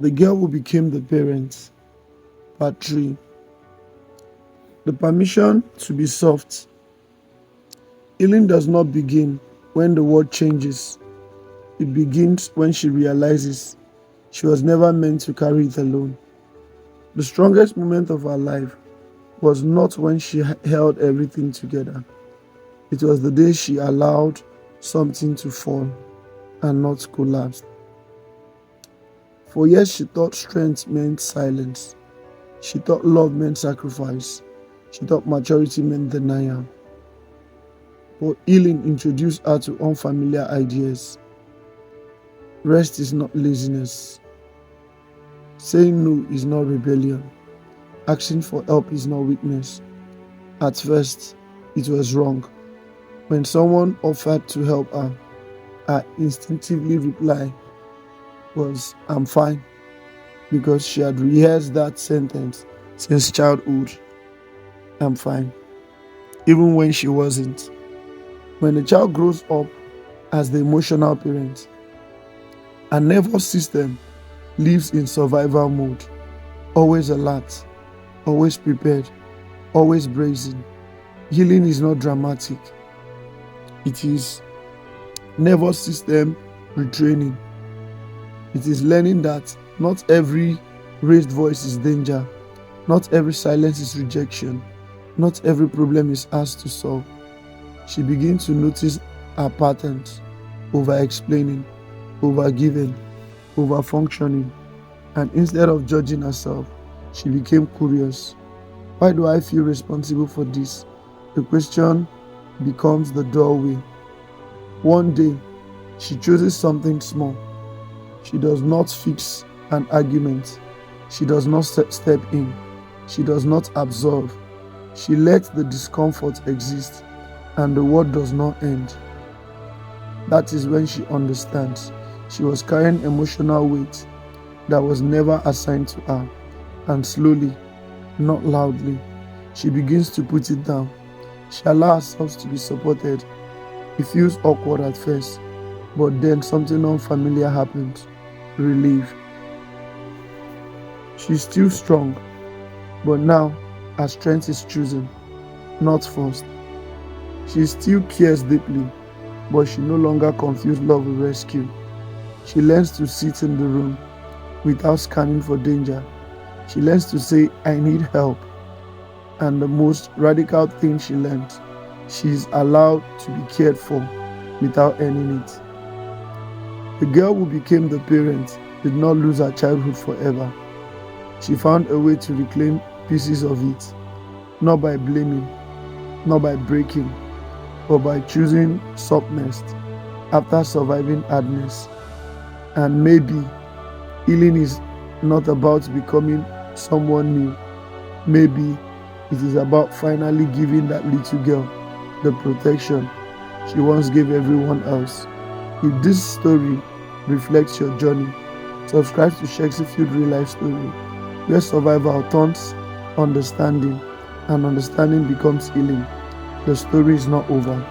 The girl who became the parent. Part 3. The permission to be soft. Healing does not begin when the world changes. It begins when she realizes she was never meant to carry it alone. The strongest moment of her life was not when she held everything together. It was the day she allowed something to fall and not collapse. For years, she thought strength meant silence. She thought love meant sacrifice. She thought maturity meant denial. But healing introduced her to unfamiliar ideas. Rest is not laziness. Saying no is not rebellion. Asking for help is not weakness. At first, it was wrong. When someone offered to help her instinctively reply was, "I'm fine," because she had rehearsed that sentence since childhood. "I'm fine," even when she wasn't. When a child grows up as the emotional parent, a nervous system lives in survival mode, always alert, always prepared, always bracing. Healing is not dramatic. It is nervous system retraining. It is learning that not every raised voice is danger, not every silence is rejection, not every problem is asked to solve. She begins to notice her patterns: over explaining, over giving, over functioning, and instead of judging herself, she became curious. Why do I feel responsible for this? The question becomes the doorway. One day, she chooses something small. She does not fix an argument. She does not step in. She does not absorb. She lets the discomfort exist, and the world does not end. That is when she understands she was carrying emotional weight that was never assigned to her, and slowly, not loudly, she begins to put it down. She allows herself to be supported. It feels awkward at first, but then something unfamiliar happens. Relief. She's still strong, but now her strength is chosen, not forced. She still cares deeply, but she no longer confuses love with rescue. She learns to sit in the room without scanning for danger. She learns to say, "I need help." And the most radical thing she learned, she is allowed to be cared for without earning it. The girl who became the parent did not lose her childhood forever. She found a way to reclaim pieces of it, not by blaming, not by breaking, but by choosing softness after surviving hardness. And maybe healing is not about becoming someone new. Maybe it is about finally giving that little girl the protection she once gave everyone else. If this story reflects your journey, subscribe to Shakespeare Real Life Story, where survival turns understanding and understanding becomes healing. The story is not over.